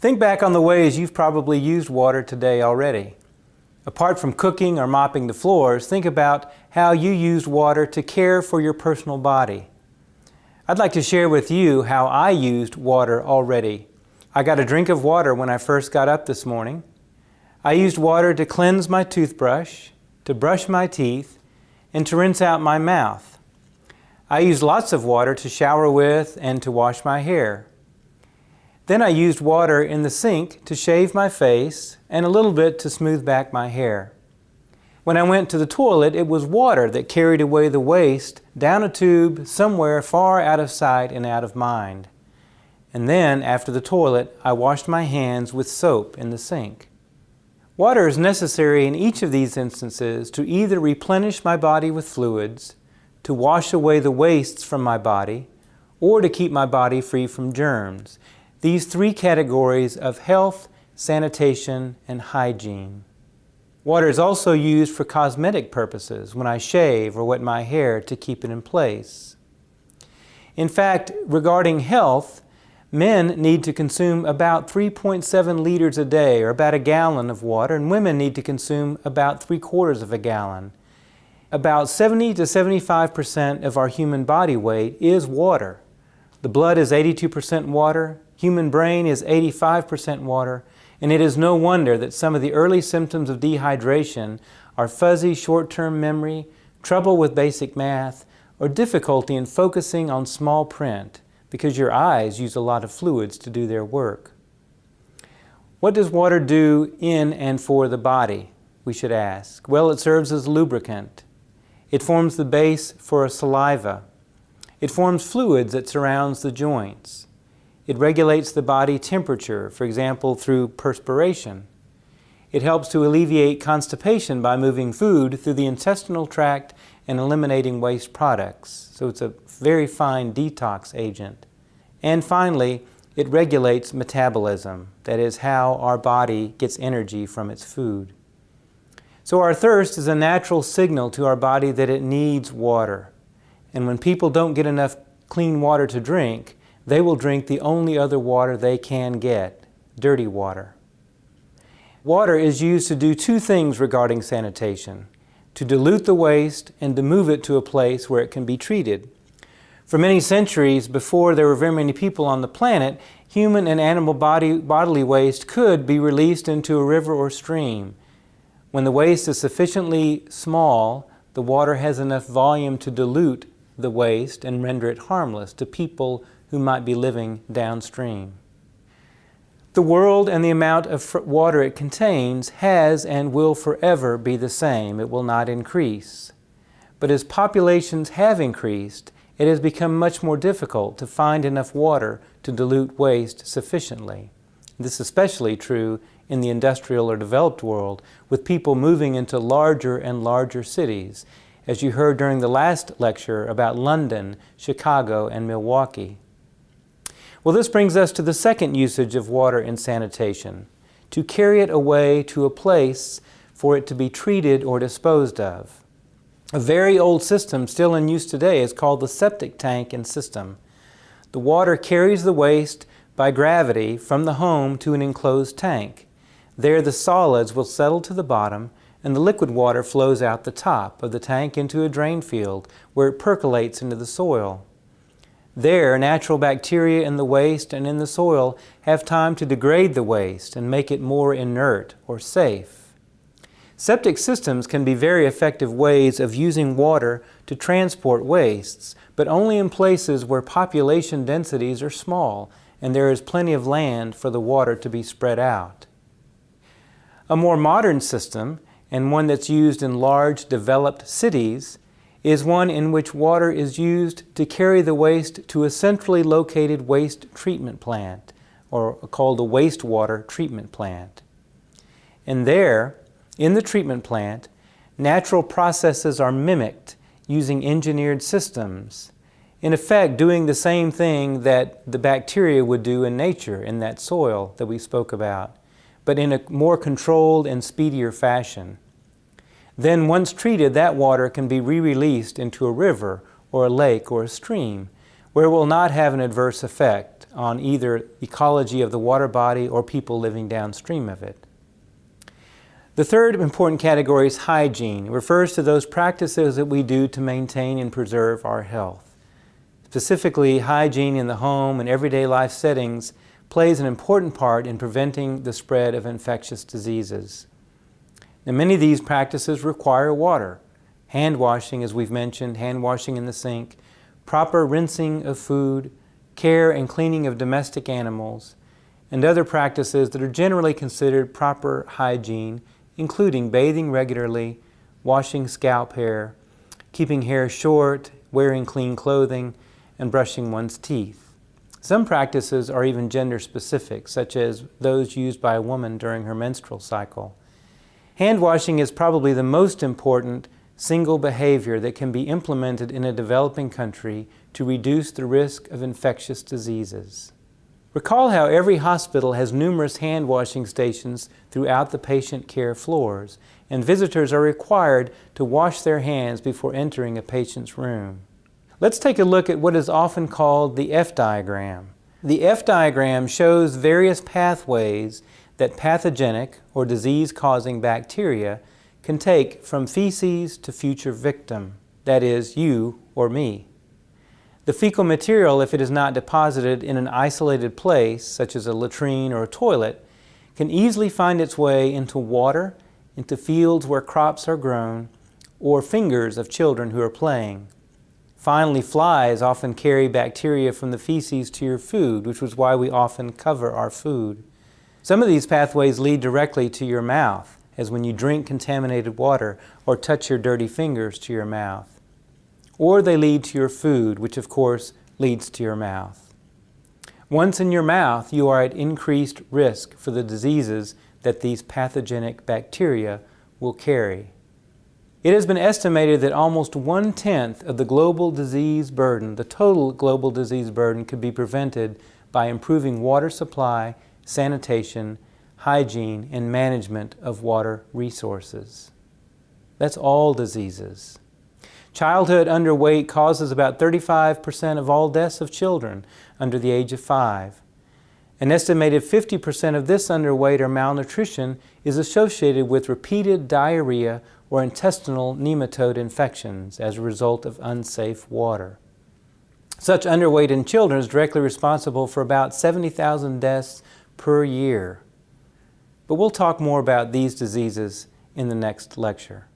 Think back on the ways you've probably used water today already. Apart from cooking or mopping the floors, think about how you used water to care for your personal body. I'd like to share with you how I used water already. I got a drink of water when I first got up this morning. I used water to cleanse my toothbrush, to brush my teeth, and to rinse out my mouth. I used lots of water to shower with and to wash my hair. Then I used water in the sink to shave my face and a little bit to smooth back my hair. When I went to the toilet, it was water that carried away the waste down a tube somewhere far out of sight and out of mind. And then, after the toilet, I washed my hands with soap in the sink. Water is necessary in each of these instances to either replenish my body with fluids, to wash away the wastes from my body, or to keep my body free from germs. These three categories of health, sanitation, and hygiene. Water is also used for cosmetic purposes when I shave or wet my hair to keep it in place. In fact, regarding health, men need to consume about 3.7 liters a day, or about a gallon of water, and women need to consume about 3/4 of a gallon. About 70 to 75% of our human body weight is water. The blood is 82% water, human brain is 85% water, and it is no wonder that some of the early symptoms of dehydration are fuzzy short-term memory, trouble with basic math, or difficulty in focusing on small print, because your eyes use a lot of fluids to do their work. What does water do in and for the body, we should ask? Well, it serves as lubricant. It forms the base for a saliva. It forms fluids that surrounds the joints. It regulates the body temperature, for example, through perspiration. It helps to alleviate constipation by moving food through the intestinal tract and eliminating waste products. So it's a very fine detox agent. And finally, it regulates metabolism. That is how our body gets energy from its food. So our thirst is a natural signal to our body that it needs water. And when people don't get enough clean water to drink, they will drink the only other water they can get, dirty water. Water is used to do two things regarding sanitation: to dilute the waste and to move it to a place where it can be treated. For many centuries, before there were very many people on the planet, human and animal bodily waste could be released into a river or stream. When the waste is sufficiently small, the water has enough volume to dilute the waste and render it harmless to people who might be living downstream. The world and the amount of water it contains has and will forever be the same. It will not increase. But as populations have increased, it has become much more difficult to find enough water to dilute waste sufficiently. This is especially true in the industrial or developed world, with people moving into larger and larger cities, as you heard during the last lecture about London, Chicago, and Milwaukee. Well, this brings us to the second usage of water in sanitation: to carry it away to a place for it to be treated or disposed of. A very old system still in use today is called the septic tank and system. The water carries the waste by gravity from the home to an enclosed tank. There the solids will settle to the bottom, and the liquid water flows out the top of the tank into a drain field where it percolates into the soil. There, natural bacteria in the waste and in the soil have time to degrade the waste and make it more inert or safe. Septic systems can be very effective ways of using water to transport wastes, but only in places where population densities are small and there is plenty of land for the water to be spread out. A more modern system, and one that's used in large developed cities, is one in which water is used to carry the waste to a centrally located waste treatment plant, or called a wastewater treatment plant. And there, in the treatment plant, natural processes are mimicked using engineered systems, in effect doing the same thing that the bacteria would do in nature, in that soil that we spoke about, but in a more controlled and speedier fashion. Then, once treated, that water can be re-released into a river or a lake or a stream, where it will not have an adverse effect on either ecology of the water body or people living downstream of it. The third important category is hygiene. It refers to those practices that we do to maintain and preserve our health. Specifically, hygiene in the home and everyday life settings plays an important part in preventing the spread of infectious diseases. Now, many of these practices require water. Hand washing, as we've mentioned, hand washing in the sink, proper rinsing of food, care and cleaning of domestic animals, and other practices that are generally considered proper hygiene, including bathing regularly, washing scalp hair, keeping hair short, wearing clean clothing, and brushing one's teeth. Some practices are even gender-specific, such as those used by a woman during her menstrual cycle. Hand washing is probably the most important single behavior that can be implemented in a developing country to reduce the risk of infectious diseases. Recall how every hospital has numerous hand washing stations throughout the patient care floors, and visitors are required to wash their hands before entering a patient's room. Let's take a look at what is often called the F diagram. The F diagram shows various pathways that pathogenic or disease-causing bacteria can take from feces to future victim, that is, you or me. The fecal material, if it is not deposited in an isolated place, such as a latrine or a toilet, can easily find its way into water, into fields where crops are grown, or fingers of children who are playing. Finally, flies often carry bacteria from the feces to your food, which is why we often cover our food. Some of these pathways lead directly to your mouth, as when you drink contaminated water or touch your dirty fingers to your mouth. Or they lead to your food, which of course leads to your mouth. Once in your mouth, you are at increased risk for the diseases that these pathogenic bacteria will carry. It has been estimated that almost 1/10 of the global disease burden, the total global disease burden, could be prevented by improving water supply, sanitation, hygiene, and management of water resources. That's all diseases. Childhood underweight causes about 35% of all deaths of children under the age of 5. An estimated 50% of this underweight or malnutrition is associated with repeated diarrhea or intestinal nematode infections as a result of unsafe water. Such underweight in children is directly responsible for about 70,000 deaths per year. But we'll talk more about these diseases in the next lecture.